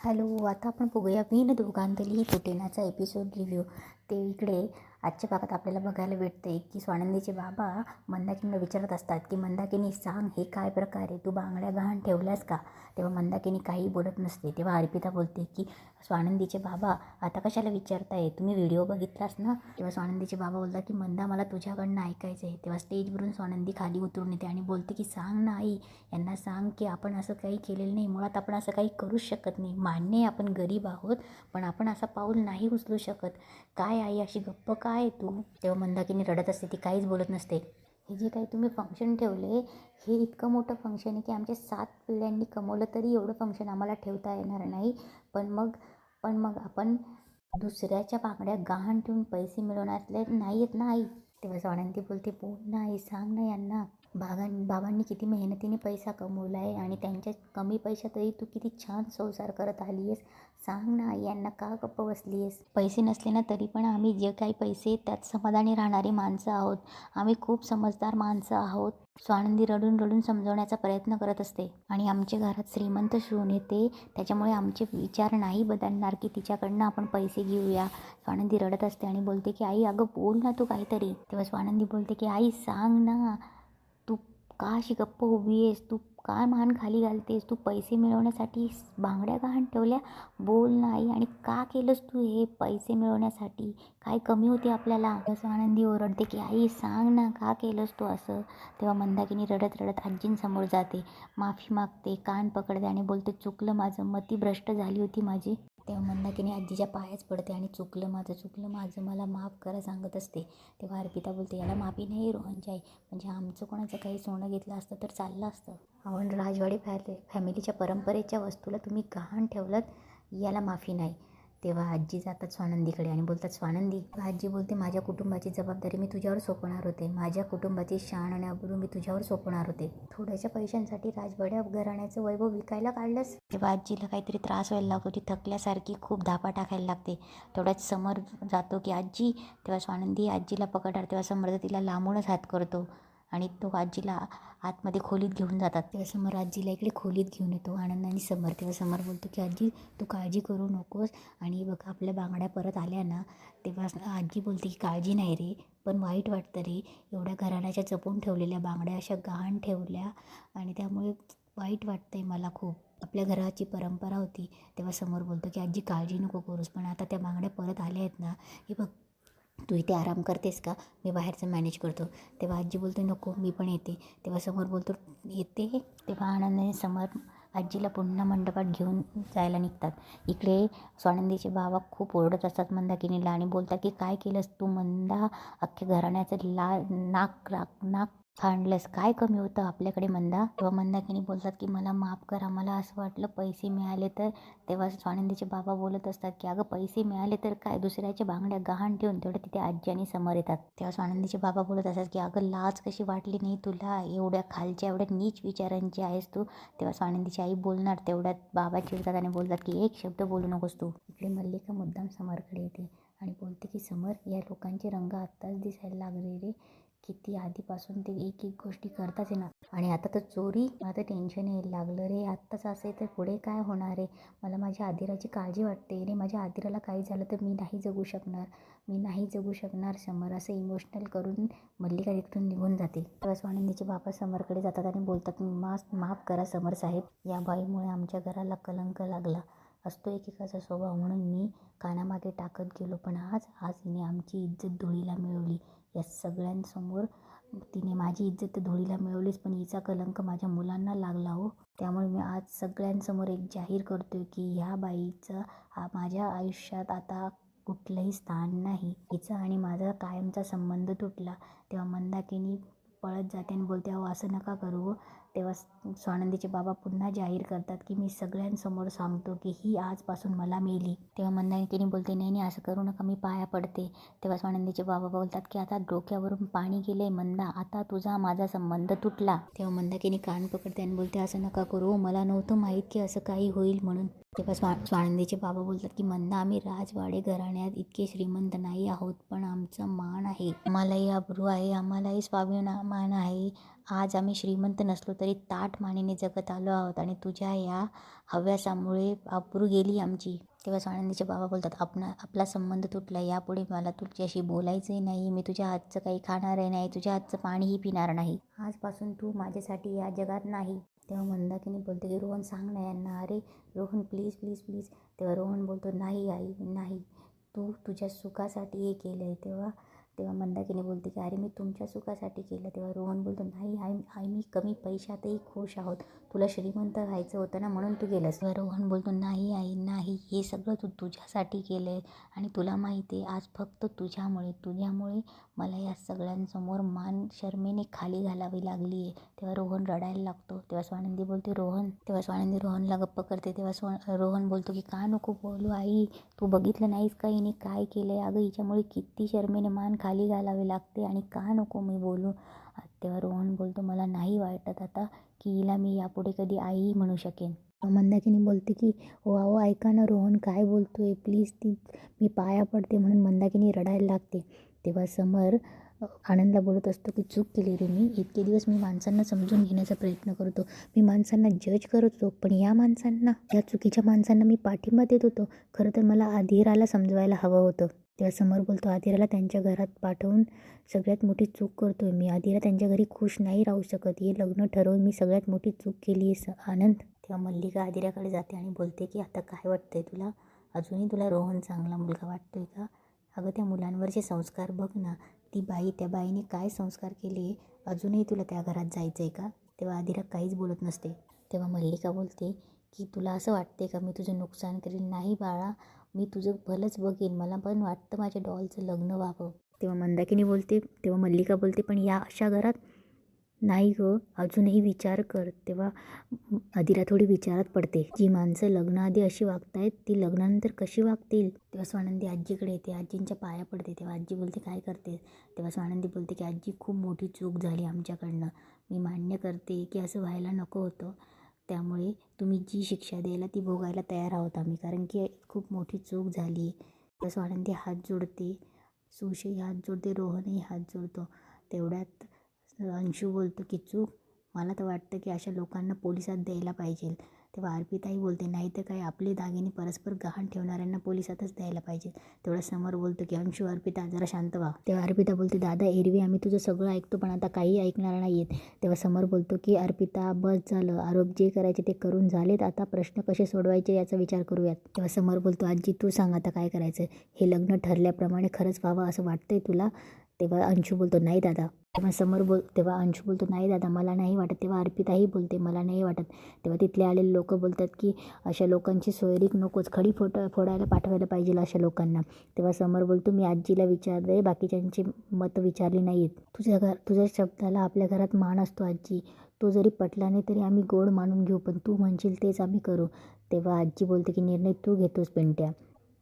Hello, आता आपण बघूया विण दोघांतली फुटेनाचा एपिसोड रिव्ह्यू. ते इकडे आजच्या भागात आपल्याला बघायला भेटते की स्वानंदीचे बाबा मंदाकिनीला विचारत असतात की मंदाकिनी सांग, हे काय प्रकार आहे, तू बांगड्या गहाण ठेवल्यास का? तेव्हा मंदाकिनी काही बोलत नसते. तेव्हा अर्पिता बोलते की स्वानंदीचे बाबा आता कशाला विचारताय, तुम्ही व्हिडिओ बघितलास ना? तेव्हा स्वानंदीचे बाबा बोलतात की मंदा, मला तुझ्याकडनं ऐकायचं आहे. तेव्हा स्टेजवरून स्वानंदी खाली उतरून येते आणि बोलते की सांग ना आई, यांना सांग की आपण असं काही केलेलं नाही, मुळात आपण असं काही करूच शकत नाही. मान्य आहे आपण गरीब आहोत, पण आपण असं पाऊल नाही उचलू शकत. काय आई अशी गप्प काय तू? तेव्हा मंदाकिनी रडत असते, ती काहीच बोलत नसते. हे जे काही तुम्ही फंक्शन ठेवले, हे इतकं मोठं फंक्शन आहे की आमच्या 7 पिढ्यांनी कमवलं तरी एवढं फंक्शन आम्हाला ठेवता येणार नाही. पण मग आपण दुसऱ्याच्या बांगड्या गहाण ठेवून पैसे मिळवण्यातले नाही आहेत ना आई? तेव्हा स्वानंदी बोलते, बोल ना आई, सांग ना यांना. बाबांनी किती मेहनतीने पैसा कमवला आहे आणि त्यांच्या कमी पैशातही तू किती छान संसार करत आली आहेस. सांग ना आई, यांना का गप्प बसली आहेस? पैसे नसले ना तरी पण आम्ही जे काही पैसे त्यात समाधानी राहणारी माणसं आहोत. आम्ही खूप समजदार माणसं आहोत. स्वानंदी रडून रडून समजवण्याचा प्रयत्न करत असते आणि आमच्या घरात श्रीमंत सून येते, त्याच्यामुळे आमचे विचार नाही बदलणार की तिच्याकडनं आपण पैसे घेऊया. स्वानंदी रडत असते आणि बोलते की आई अगं बोल ना तू काहीतरी. तेव्हा स्वानंदी बोलते की आई सांग ना, तू का अशी गप्प उभी आहेस? तू काय मान खाली घालतेस? तू पैसे मिळवण्यासाठी बांगड्या गहाण ठेवल्या? बोल ना आई, आणि का केलंस तू हे पैसे मिळवण्यासाठी? काय कमी होती आपल्याला? असं आनंदी ओरडते की आई सांग ना, का केलंस तू असं? तेव्हा मंदाकिनी रडत रडत आजींसमोर जाते, माफी मागते, कान पकडते आणि बोलते चुकलं माझं, मती भ्रष्ट झाली होती माझी. तेव्हा मंदाकिनी आजीच्या पायाच पडते आणि चुकलं माझं, मला माफ करा सांगत असते. तेव्हा अर्पिता बोलते, याला माफी नाही रोहनची आई, म्हणजे आमचं कोणाचं काही सोनं घेतलं असतं तर चाललं असतं. आपण राजवाडी फॅमिलीच्या परंपरेच्या वस्तूला तुम्ही गहाण ठेवलं, याला माफी नाही. तेव्हा आजी जातात स्वानंदीकडे आणि बोलतात, स्वानंदी. आजी बोलते, माझ्या कुटुंबाची जबाबदारी मी तुझ्यावर सोपवणार होते, माझ्या कुटुंबाची शान आणि अब्रू मी तुझ्यावर सोपवणार होते. थोड्याशा पैशांसाठी राजवाड्या घराण्याचं वैभव विकायला काढलंस. तेव्हा आजीला काहीतरी त्रास व्हायला लागतो, ती थकल्यासारखी खूप धापा टाकायला लागते. तेवढ्यात समर जातो की आजी. तेव्हा स्वानंदी आजीला पकडणार, तेव्हा समर्थ तिला लांबूनच हात करतो आणि तो आजीला आतमध्ये खोलीत घेऊन जातात. तेव्हा समर आजीला इकडे खोलीत घेऊन येतो आनंद आणि समर. तेव्हा समर बोलतो की आजी तू काळजी करू नकोस, आणि बघ आपल्या बांगड्या परत आल्या ना. तेव्हा आजी बोलते की काळजी नाही रे, पण वाईट वाटतं रे, एवढ्या घराण्याच्या जपून ठेवलेल्या बांगड्या अशा गहाण ठेवल्या आणि त्यामुळे वाईट वाटतंय मला खूप. आपल्या घराची परंपरा होती. तेव्हा समोर बोलतो की आजी काळजी नको करूस, पण आता त्या बांगड्या परत आल्या आहेत ना, हे बघ तू इथे आराम करतेस का, मी बाहेरचं मॅनेज करतो. तेव्हा आजी बोलते नको मी पण येते. तेव्हा समोर बोलतो येते. तेव्हा आनंदाने समोर आजीला पुन्हा मंडपात घेऊन जायला निघतात. इकडे स्वानंदीचे बाबा खूप ओरडत असतात मंदाकिनीला आणि बोलतात की काय केलंस तू मंदा, अख्ख्या घराण्याचं नाक फाडलंस, काय कमी होतं आपल्याकडे मंदा? तेव्हा मंदाकिनी बोलतात की मला माफ करा, मला असं वाटलं पैसे मिळाले तर. तेव्हा स्वानंदीचे बाबा बोलत असतात की अगं पैसे मिळाले तर काय, दुसऱ्याच्या बांगड्या गहाण ठेवून. तेवढं तिथे आजी आणि समोर येतात. तेव्हा स्वानंदीचे बाबा बोलत असतात की अगं लाज कशी वाटली नाही तुला, एवढ्या खालच्या एवढ्या नीच विचारांची आहेस तू. तेव्हा स्वानंदीची आई बोलणार, तेवढ्यात बाबा चिडतात आणि बोलतात की एक शब्द बोलू नकोस तू. इकडे मल्लिका मुद्दाम समरकडे येते आणि बोलते की समर, या लोकांचे रंग आत्ताच दिसायला लागले रे, किती आधीपासून ते एक एक गोष्टी करताच येणार, आणि आता तर चोरी. माझं टेन्शन यायला लागलं रे, आत्ताच असे तर पुढे काय होणार आहे? मला माझ्या आदिराची काळजी वाटते रे, माझ्या आदिराला काही झालं तर मी नाही जगू शकणार समर. असं इमोशनल करून मल्लिका तिथून निघून जाते. तेव्हा स्वानंदीचे बाबा समरकडे जातात आणि बोलतात, माफ करा समर साहेब, या बाईमुळे आमच्या घराला कलंक लागला असतो एकेकाचा स्वभाव, म्हणून मी कानामागे टाकत गेलो, पण आज हिने आमची इज्जत धुळीला मिळवली. या सगळ्यांसमोर तिने माझी इज्जत धुळीला मिळवलीच, पण हिचा कलंक माझ्या मुलांना लागला हो. त्यामुळे मी आज सगळ्यांसमोर एक जाहीर करतोय की ह्या बाईचं माझ्या आयुष्यात आता कुठलंही स्थान नाही. हिचा आणि माझा कायमचा संबंध तुटला. तेव्हा मंदाकिनी पळत जाते आणि बोलते, अहो असं नका करू. तेव्हा स्वानंदीचे बाबा पुन्हा जाहीर करतात की मी सगळ्यांसमोर सांगतो की ही आजपासून मला मेली. तेव्हा मंदाकिनी बोलते, नाही असं करू नका, मी पाया पडते. तेव्हा स्वानंदीचे बाबा बोलतात की आता डोक्यावरून पाणी गेले मंदा, आता तुझा माझा संबंध तुटला. तेव्हा मंदाकिनी कान पकडते आणि बोलते, असं नका करू, मला नव्हतं माहीत की असं काही होईल म्हणून. तेव्हा स्वानंदीचे बाबा बोलतात की मंदा, आम्ही राजवाडे घराण्यात इतके श्रीमंत नाही आहोत, पण आमचा मान आहे, आम्हालाही अब्रू आहे, आम्हालाही स्वाभिमान आहे, आज आम्ही श्रीमंत नसलो तरी ताठ मानेने जगत आलो आहोत आणि तुझ्या या हव्यासामुळे आबरू गेली आमची. तेव्हा स्वानंदीचे बाबा बोलतात, आपला संबंध तुटला, यापुढे मला तुझ्याशी बोलायचंही नाही, मी तुझ्या हातचं काही खाणारही नाही, तुझ्या हातचं पाणीही पिणार नाही, आजपासून तू माझ्यासाठी या जगात नाही. तेव्हा मंदाकिनी बोलते की रोहन सांग ना यांना, अरे रोहन प्लीज प्लीज प्लीज. तेव्हा रोहन बोलतो नाही आई नाही, तू तुझ्या सुखासाठी हे केलं आहे. तेव्हा मंदाकिनी बोलते की अरे मी तुमच्या सुखासाठी केलं. तेव्हा रोहन बोलतो नाही आई मी कमी पैशातही खुश आहोत, तुला श्रीमंत व्हायचं होतं ना म्हणून तू केलंस. तेव्हा रोहन बोलतो नाही आई नाही, हे सगळं तू तुझ्यासाठी केलं आहे आणि तुला माहिती आहे आज फक्त तुझ्यामुळे मला या सगळ्यांसमोर मान शर्मेने खाली घालावी लागली आहे. तेव्हा रोहन रडायला लागतो. तेव्हा स्वानंदी बोलते स्वानंदी रोहनला गप्प करते. तेव्हा रोहन बोलतो की का नको बोलू आई, तू बघितलं नाहीस का हिने काय केलं आहे, अगं हिच्यामुळे किती शर्मेने मान खाली घालावी लागते आणि का नको मी बोलू. तेव्हा रोहन बोलतो मला नाही वाटत आता की हिला मी यापुढे कधी आईही म्हणू शकेन. मंदाकिनी बोलते की अहो ऐका ना रोहन काय बोलतोय प्लीज, मी पाया पडते म्हणून मंदाकिनी रडायला लागते. तेव्हा समर आनंदला बोलत असतो की चूक केली रे मी, इतके दिवस मी माणसांना समजून घेण्याचा प्रयत्न करतो, मी माणसांना जज करत होतो, पण या चुकीच्या माणसांना मी पाठिंबा देत होतो. खरं तर मला आधिराला समजवायला हवं होतं. तेव्हा समर बोलतो आधिराला त्यांच्या घरात पाठवून सगळ्यात मोठी चूक करतोय मी, आधिरा त्यांच्या घरी खुश नाही राहू शकत, हे लग्न ठरवून मी सगळ्यात मोठी चूक केली आहे आनंद. तेव्हा मल्लिका आधिराकडे जाते आणि बोलते की आता काय वाटतंय तुला, अजूनही तुला रोहन चांगला मुलगा वाटतोय का. अगं त्या मुलांवरचे संस्कार बघ ना, त्या बाईने काय संस्कार केले, अजूनही तुला त्या घरात जायचं आहे का. तेव्हा आधिरा काहीच बोलत नसते. तेव्हा मल्लिका बोलते की तुला असं वाटते का मी तुझं नुकसान करेल. नाही बाळा, मी तुझं भलंच बघेन, मला पण वाटतं माझ्या डॉलचं लग्न व्हावं. तेव्हा मल्लिका बोलते पण या अशा घरात नाही गं, अजूनही विचार कर. तेव्हा आधिरा थोडी विचारात पडते, जी माणसं लग्नाआधी अशी वागतायत ती लग्नानंतर कशी वागतील. तेव्हा स्वानंदी आजीकडे येते, आजींच्या पाया पडते. तेव्हा आजी बोलते काय करते. तेव्हा स्वानंदी बोलते की आजी खूप मोठी चूक झाली आमच्याकडनं, मी मान्य करते की असं व्हायला नको होतं, त्यामुळे तुम्ही जी शिक्षा द्यायला ती भोगायला तयार आहोत आम्ही, कारण की खूप मोठी चूक झाली. तेव्हा स्वानंदी हात जोडते, सुशेही हात जोडते, रोहनही हात जोडतो. तेवढ्यात अंशू बोलतो की चूक, मला तर वाटतं की अशा लोकांना पोलिसात द्यायला पाहिजे. तेव्हा अर्पिताही बोलते नाही तर काय, आपले दागिने परस्पर गहाण ठेवणाऱ्यांना पोलिसातच द्यायला पाहिजे. तेवढा समर बोलतो की अंशू अर्पिता जरा शांत व्हा. तेव्हा अर्पिता बोलते दादा एरवी आम्ही तुझं सगळं ऐकतो पण आता काही ऐकणार नाही आहेत. तेव्हा समर बोलतो की अर्पिता बस झालं, आरोप जे करायचे ते करून झालेत, आता प्रश्न कसे सोडवायचे याचा विचार करूयात. तेव्हा समर बोलतो आजी तू सांग आता काय करायचं, हे लग्न ठरल्याप्रमाणे खरंच व्हावं असं वाटतंय तुला. तेव्हा अंशू बोलतो नाही दादा. तेव्हा अंशू बोलतो नाही दादा मला नाही वाटत. तेव्हा अर्पिताही बोलते मला नाही वाटत. तेव्हा तिथले आलेले लोक बोलतात की अशा लोकांची सोयरीक नकोच, खडी फोडायला पाठवायला पाहिजे अशा लोकांना. तेव्हा समर बोलतो मी आजीला विचारले, बाकीच्यांची मतं विचारली नाहीत. तुझ्या शब्दाला आपल्या घरात मान असतो आजी, तो जरी पटला नाही तरी आम्ही गोड मानून घेऊ, पण तू म्हणशील तेच आम्ही करू. तेव्हा आजी बोलते की निर्णय तू घेतोस पिंट्या.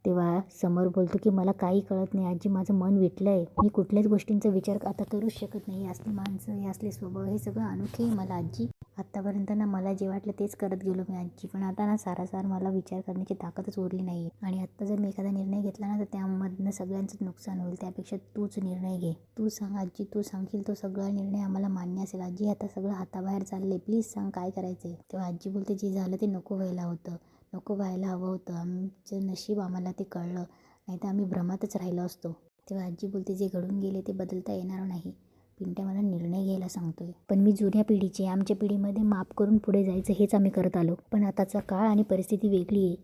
तेव्हा समर बोलतो की मला काही कळत नाही आजी, माझं मन विटलं आहे, मी कुठल्याच गोष्टींचा विचार आता करूच शकत नाही. असली माणसं, हे असले स्वभाव, हे सगळं अनोखे आहे मला आजी. आत्तापर्यंत ना मला जे वाटलं तेच करत गेलो मी आजी, पण आता ना सारासार मला विचार करण्याची ताकदच उरली नाही आहे. आणि आत्ता जर मी एखादा निर्णय घेतला ना तर त्यामधनं सगळ्यांचंच नुकसान होईल, त्यापेक्षा तूच निर्णय घे. तू सांग आजी, तू सांगशील तो सगळा निर्णय आम्हाला मान्य असेल. आजी आता सगळं हाताबाहेर चाललं आहे, प्लीज सांग काय करायचं आहे. तेव्हा आजी बोलते जे झालं ते नको व्हायला हवं होतं, आमचं नशीब आम्हाला ते कळलं, नाही तर आम्ही भ्रमातच राहिलो असतो. तेव्हा आजी बोलते जे घडून गेले ते बदलता येणार नाही, पिंट्या मला निर्णय घ्यायला सांगतोय. पण मी जुन्या पिढीचे, आमच्या पिढीमध्ये माफ करून पुढे जायचं हेच आम्ही करत आलो, पण आताचा काळ आणि परिस्थिती वेगळी आहे.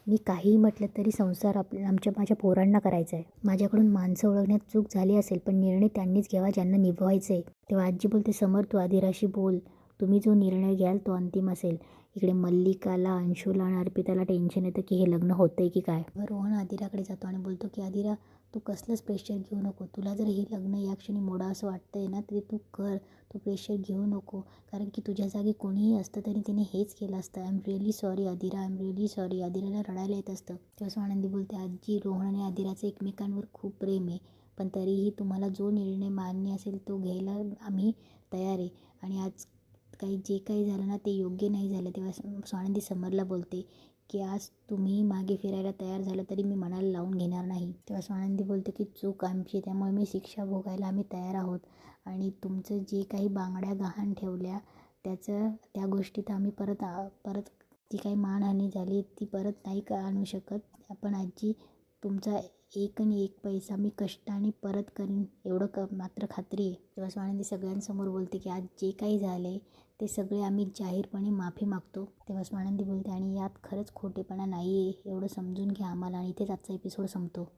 मी काहीही म्हटलं तरी संसार माझ्या पोरांना करायचा आहे. माझ्याकडून माणसं ओळखण्यात चूक झाली असेल, पण निर्णय त्यांनीच घ्यावा ज्यांना निभवायचं आहे. तेव्हा आजी बोलते समर तू आधिराशी बोल, तुम्ही जो निर्णय घ्याल तो अंतिम असेल. इकडे मल्लिकाला, अंशूला आणि अर्पिताला टेन्शन येतं की हे लग्न होतंय की काय. रोहन आधिराकडे जातो आणि बोलतो की आधिरा तू कसलंच प्रेशर घेऊ नको, तुला जर हे लग्न या क्षणी मोडा असं वाटतंय ना तरी तू कर, तू प्रेशर घेऊ नको, कारण की तुझ्या जागी कोणीही असतं तरी तिने हेच केलं असतं. I am really sorry Adhira, I am really sorry. आधिराला रडायला येत असतं. तेव्हा स्वानंदी बोलते आजी रोहन आणि आधिराचं एकमेकांवर खूप प्रेम आहे, पण तरीही तुम्हाला जो निर्णय मान्य असेल तो घ्यायला आम्ही तयार आहे, आणि आज जे काही झालं ना ते योग्य नाही झालं. तेव्हा स्वानंदी समरला बोलते की आज तुम्ही मागे फिरायला तयार झालं तरी मी मनाला लावून घेणार नाही. तेव्हा स्वानंदी बोलते की चूक आमची, त्यामुळे मी शिक्षा भोगायला आम्ही तयार आहोत आणि तुमचं जे काही बांगड्या गहाण ठेवल्या त्या गोष्टीत आम्ही परत जी काही मानहानी झाली ती परत नाही आणू शकत. पण आजी तुमचा एक आणि एक पैसा मी कष्टाने परत करीन एवढं मात्र खात्री आहे. तेव्हा स्वानंदी सगळ्यांसमोर बोलते की आज जे काही झाले ते सगळे आम्ही जाहीरपणे माफी मागतो. तेव्हा स्वानंदी बोलते आणि यात खरंच खोटेपणा नाही आहे एवढं समजून घ्या आम्हाला. आणि इथेच आजचा एपिसोड संपतो.